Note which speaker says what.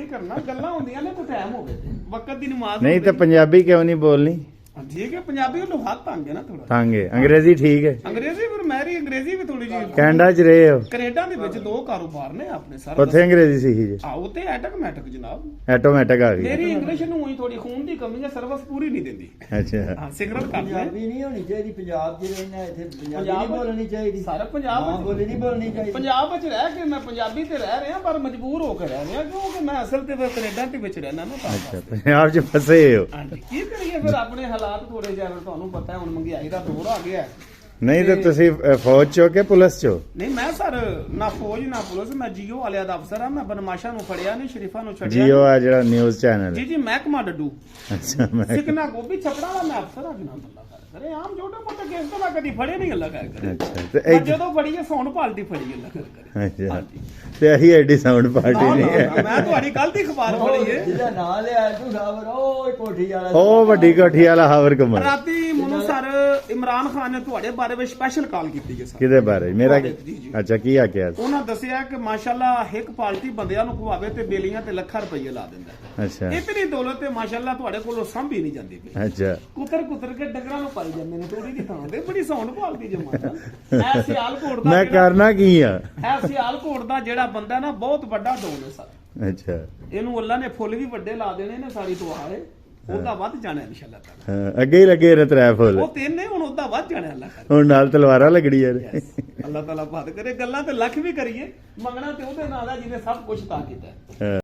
Speaker 1: करना गल्लां होंदियां ने तो टाइम हो गए वक्त दी नमाज
Speaker 2: नहीं तो पंजाबी क्यों नहीं बोलनी
Speaker 1: ठीक है पंजाबी नु हाथ तंग है ना थोड़ा
Speaker 2: तंग है अंग्रेजी ठीक है
Speaker 1: अंग्रेजी फिर मेरी अंग्रेजी भी थोड़ी जी
Speaker 2: कैनेडा च रहे हो
Speaker 1: कनेडा ਦੇ ਵਿੱਚ ਦੋ ਕਾਰੋਬਾਰ ਨੇ ਆਪਣੇ ਸਾਰੇ
Speaker 2: ਉੱਥੇ ਅੰਗਰੇਜ਼ੀ ਸਿੱਖੀ ਜੇ
Speaker 1: ਆ ਉਤੇ ਆਟੋਮੈਟਿਕ ਜਨਾਬ
Speaker 2: ਆਟੋਮੈਟਿਕ ਆ ਗਈ
Speaker 1: ਮੇਰੀ ਇੰਗਲਿਸ਼ ਨੂੰ ਹੀ ਥੋੜੀ ਖੂਨ ਦੀ ਕਮੀ ਹੈ ਸਰਵਿਸ ਪੂਰੀ ਨਹੀਂ ਦਿੰਦੀ
Speaker 2: ਅੱਛਾ
Speaker 1: ਹਾਂ ਸਿਗਰਟ ਕਰਦੇ
Speaker 3: ਪੰਜਾਬੀ ਨਹੀਂ ਹੋਣੀ ਚਾਹੀਦੀ ਪੰਜਾਬ 'ਚ ਰਹਿਣਾ ਇੱਥੇ ਪੰਜਾਬੀ ਨਹੀਂ ਬੋਲਣੀ ਚਾਹੀਦੀ
Speaker 1: ਸਾਰਾ ਪੰਜਾਬ
Speaker 3: ਮਾਂ ਬੋਲੀ ਨਹੀਂ ਬੋਲਣੀ ਚਾਹੀਦੀ
Speaker 1: ਪੰਜਾਬ ਵਿੱਚ ਰਹਿ ਕੇ ਮੈਂ ਪੰਜਾਬੀ ਤੇ ਰਹਿ ਰਿਹਾ ਪਰ ਮਜਬੂਰ ਹੋ ਕੇ ਰਹਿ ਰਿਹਾ ਕਿਉਂਕਿ ਮੈਂ ਅਸਲ ਤੇ ਕੈਨੇਡਾ ਦੇ ਵਿੱਚ ਰਹਿਣਾ ਨਾ ਤਾਂ
Speaker 2: ਅੱਛਾ ਪੰਜਾਬ 'ਚ ਫਸੇ ਹੋ
Speaker 1: ਹਾਂਜੀ ਕੀ ਕਰੀਏ ਫਿਰ ਆਪਣੇ ਹਾਲਾਤ ਥੋੜੇ ਜਿਹਾ ਤੁਹਾਨੂੰ ਪਤਾ ਹੁਣ ਮਹਿੰਗਾਈ ਦਾ ਦੌਰ ਆ ਗਿਆ
Speaker 2: ਨਹੀਂ ਤੇ ਤੁਸੀਂ ਫੌਜ 'ਚੋਂ ਕਿ ਪੁਲਿਸ 'ਚੋਂ
Speaker 1: ਨਹੀਂ ਮੈਂ ਸਰ ਨਾ ਫੌਜ ਨਾ ਪੁਲਿਸ ਮੈਂ ਜੀਓ ਵਾਲਿਆਂ ਦਾ ਅਫਸਰ ਆ ਮੈਂ ਬਦਮਾਸ਼ਾਂ ਨੂੰ ਫੜਿਆ ਨਹੀਂ ਸ਼ਰੀਫਾਂ ਨੂੰ ਛੱਡਿਆ
Speaker 2: ਜੀਓ ਆ ਜਿਹੜਾ ਨਿਊਜ਼ ਚੈਨਲ
Speaker 1: ਜੀ ਜੀ ਮਹਿਕਮਾ ਡੱਡੂ
Speaker 2: ਅੱਛਾ ਮੈਂ
Speaker 1: ਸਿਕਨਾ ਗੋਭੀ ਛਪੜਾ ਦਾ ਮੈਂ ਅਫਸਰ ਆ ਜਨਾਬ ਅੱਲਾ ਕਰੇ ਆਮ ਛੋਟਾ ਮੋਟਾ ਕੇਸ ਤਾਂ ਮੈਂ ਕਦੀ ਫੜੇ ਨਹੀਂ ਅੱਲਾ ਕਰੇ
Speaker 2: ਅੱਛਾ ਤੇ
Speaker 1: ਪਰ
Speaker 2: ਇਹ-
Speaker 1: ਜਦੋਂ ਫੜੀ ਸੌਣ ਪਾਲਟੀ ਫੜੀ ਅੱਲਾ ਕਰੇ
Speaker 2: ਅੱਛਾ
Speaker 1: ਹਾਂਜੀ
Speaker 2: ਤੇ ਅਹੀ ਐਡੀ ਸਾਊਂਡ ਪਾਰਟੀ
Speaker 1: ਨਾ,
Speaker 2: ਨਹੀਂ
Speaker 1: ਨਾ,
Speaker 2: ਹੈ
Speaker 1: ਨਾ, ਮੈਂ ਤੁਹਾਡੀ ਕੱਲ ਦੀ ਅਖਬਾਰ ਪੜ੍ਹੀ ਹੈ
Speaker 3: ਜਿਹਦਾ ਨਾਂ ਲਿਆ ਤੂੰ ਖਬਰ ਉਹ ਕੋਠੀ ਵਾਲਾ
Speaker 2: ਉਹ ਵੱਡੀ ਕੋਠੀ ਵਾਲਾ ਹਾਵਰ ਕਮਲ
Speaker 1: ਰਾਤੀ ਮੈਨੂੰ ਸਰ ਇਮਰਾਨ ਖਾਨ ਨੇ ਤੁਹਾਡੇ ਬਾਰੇ ਵਿੱਚ ਸਪੈਸ਼ਲ ਕਾਲ ਕੀਤੀ ਹੈ ਸਰ
Speaker 2: ਕਿਹਦੇ ਬਾਰੇ ਮੇਰਾ
Speaker 1: ਜੀ, ਜੀ।
Speaker 2: ਅੱਛਾ ਕੀ ਆਖਿਆ
Speaker 1: ਉਹਨਾਂ ਦੱਸਿਆ ਕਿ ਮਾਸ਼ਾਅੱਲਾ ਇੱਕ ਪਾਰਟੀ ਬੰਦਿਆਂ ਨੂੰ ਖਵਾਵੇ ਤੇ ਬੇਲੀਆਂ ਤੇ ਲੱਖਾਂ ਰੁਪਏ ਲਾ ਦਿੰਦਾ
Speaker 2: ਅੱਛਾ
Speaker 1: ਇਤਨੀ ਦੌਲਤ ਤੇ ਮਾਸ਼ਾਅੱਲਾ ਤੁਹਾਡੇ ਕੋਲੋਂ ਸੰਭੀ ਨਹੀਂ ਜਾਂਦੀ ਪਈ
Speaker 2: ਅੱਛਾ
Speaker 1: ਕੁਤਰ ਕੇ ਡੰਗਰਾਂ ਨੂੰ ਪਾਈ ਜਾਂਦੇ ਨੇ ਥੋੜੀ ਜਿਹੀ ਥਾਂ ਤੇ ਬੜੀ ਸੌਂਡ ਭਾਲਦੀ ਜਮਾਨਾ ਐ ਸਿਆਲਕੋਟ ਦਾ
Speaker 2: ਮੈਂ ਕਰਨਾ ਕੀ ਆ
Speaker 1: ਐ ਸਿਆਲਕੋਟ ਦਾ ਜਿਹੜਾ ਬੰਦਾ ਨਾ ਬਹੁਤ ਵੱਡਾ ਡੋਨ ਹੈ ਸਰ
Speaker 2: ਅੱਛਾ
Speaker 1: ਇਹਨੂੰ ਅੱਲਾ ਨੇ ਫੁੱਲ ਵੀ ਵੱਡੇ ਲਾ ਦੇਣੇ ਨੇ ਸਾਰੀ ਦੁਆ ਹੈ ਉਹਦਾ ਵੱਧ ਜਾਣਾ ਇਨਸ਼ਾਅੱਲਾ ਤਾਲਾ
Speaker 2: ਹਾਂ, ਅੱਗੇ ਹੀ ਲੱਗੇ ਨੇ ਤਰੇ ਫੁੱਲ
Speaker 1: ਉਹ ਤਿੰਨ ਨੇ ਹੁਣ ਉਹਦਾ ਵੱਧ ਜਾਣਾ ਅੱਲਾ ਕਰੇ
Speaker 2: ਹੁਣ ਨਾਲ ਤਲਵਾਰਾਂ ਲੱਗੜੀ ਯਾਰ
Speaker 1: ਅੱਲਾ ਤਾਲਾ ਬਾਤ ਕਰੇ ਗੱਲਾਂ ਤੇ ਲੱਖ ਵੀ ਕਰੀਏ ਮੰਗਣਾ ਤੇ ਉਹਦੇ ਨਾਲ ਆ ਜਿਹਨੇ ਸਭ ਕੁਝ ਤਾਂ ਕੀਤਾ
Speaker 2: ਹਾਂ।